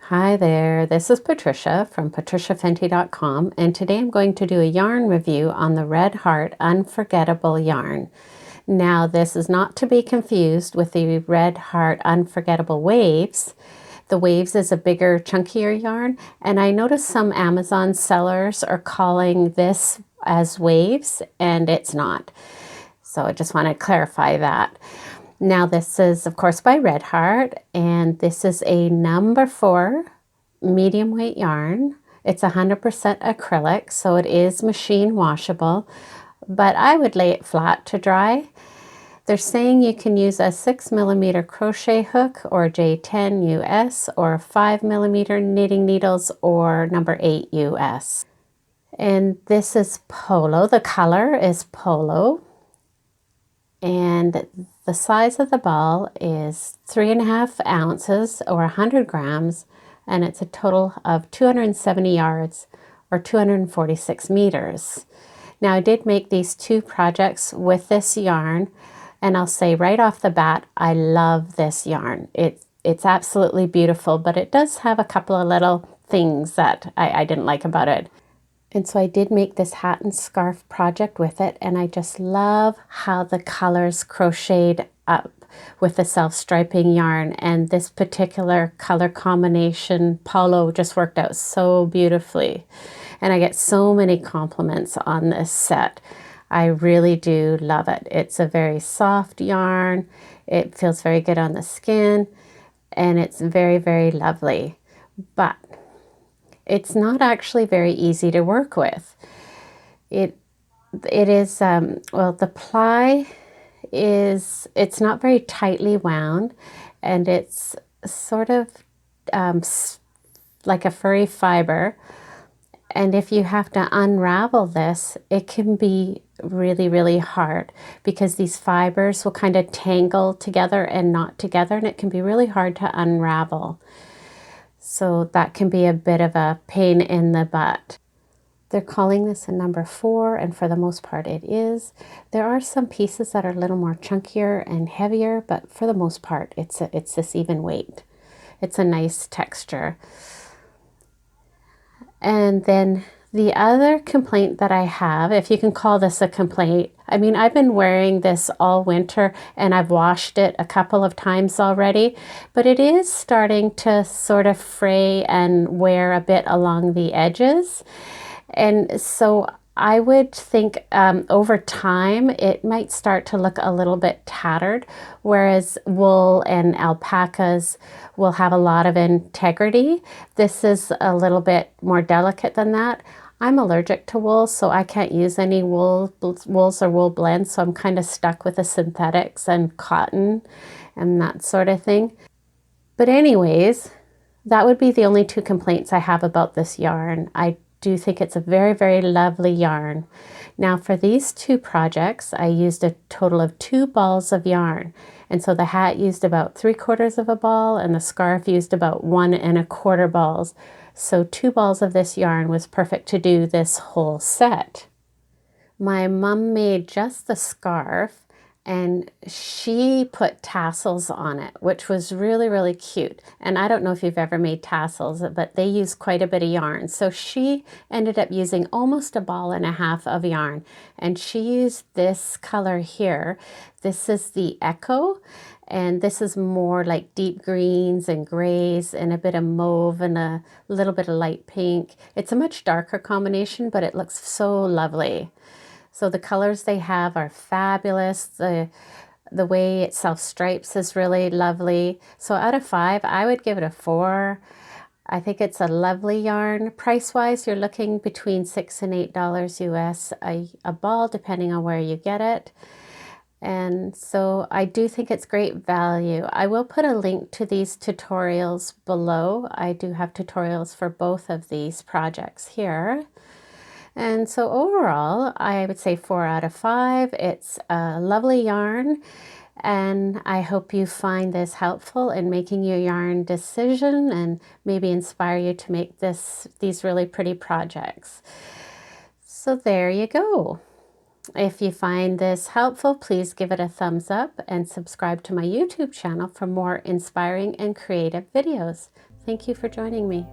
Hi there, this is Patricia from patriciafenty.com, and today I'm going to do a yarn review on the Red Heart Unforgettable Yarn. Now, this is not to be confused with the Red Heart Unforgettable Waves. The Waves is a bigger, chunkier yarn, and I noticed some Amazon sellers are calling this as Waves, and it's not. So I just want to clarify that. Now this is, of course, by Red Heart, and this is a number 4 medium weight yarn. It's 100% acrylic, so it is machine washable, but I would lay it flat to dry. They're saying you can use a 6mm crochet hook or J10 US or 5mm knitting needles or number 8 US. And this is Polo. The color is Polo. And the size of the ball is 3.5 ounces or 100 grams, and it's a total of 270 yards or 246 meters. Now I did make these two projects with this yarn, and I'll say right off the bat, I love this yarn. It's absolutely beautiful, but it does have a couple of little things that I didn't like about it. And so I did make this hat and scarf project with it, and I just love how the colors crocheted up with the self-striping yarn, and this particular color combination Polo just worked out so beautifully. And I get so many compliments on this set. I really do love it. It's a very soft yarn. It feels very good on the skin, and it's very, very lovely. But it's not actually very easy to work with. It is, well, the ply is, it's not very tightly wound, and it's sort of like a furry fiber. And if you have to unravel this, it can be really, really hard because these fibers will kind of tangle together and knot together, and it can be really hard to unravel. So that can be a bit of a pain in the butt. They're calling this a number 4, and for the most part it is. There are some pieces that are a little more chunkier and heavier, but for the most part it's this even weight. It's a nice texture. And then the other complaint that I have, if you can call this a complaint, I mean, I've been wearing this all winter and I've washed it a couple of times already, but it is starting to sort of fray and wear a bit along the edges. And so I would think over time it might start to look a little bit tattered, whereas wool and alpacas will have a lot of integrity. This is a little bit more delicate than that. I'm allergic to wool, so I can't use any wools or wool blends, so I'm kind of stuck with the synthetics and cotton and that sort of thing. But anyways, that would be the only two complaints I have about this yarn. I do think it's a very, very lovely yarn. Now for these two projects, I used a total of 2 balls of yarn. And so the hat used about 3/4 of a ball and the scarf used about 1 1/4 balls. So 2 balls of this yarn was perfect to do this whole set. My mom made just the scarf, and she put tassels on it, which was really, really cute. And I don't know if you've ever made tassels, but they use quite a bit of yarn. So she ended up using almost 1.5 balls of yarn, and she used this color here. This is the Echo, and this is more like deep greens and grays and a bit of mauve and a little bit of light pink. It's a much darker combination, but it looks so lovely. So the colors they have are fabulous. The way it self-stripes is really lovely. So out of 5, I would give it a 4. I think it's a lovely yarn. Price-wise, you're looking between $6 and $8 US a ball, depending on where you get it. And so I do think it's great value. I will put a link to these tutorials below. I do have tutorials for both of these projects here. And so overall, I would say 4 out of 5. It's a lovely yarn, and I hope you find this helpful in making your yarn decision and maybe inspire you to make these really pretty projects. So there you go. If you find this helpful, please give it a thumbs up and subscribe to my YouTube channel for more inspiring and creative videos. Thank you for joining me.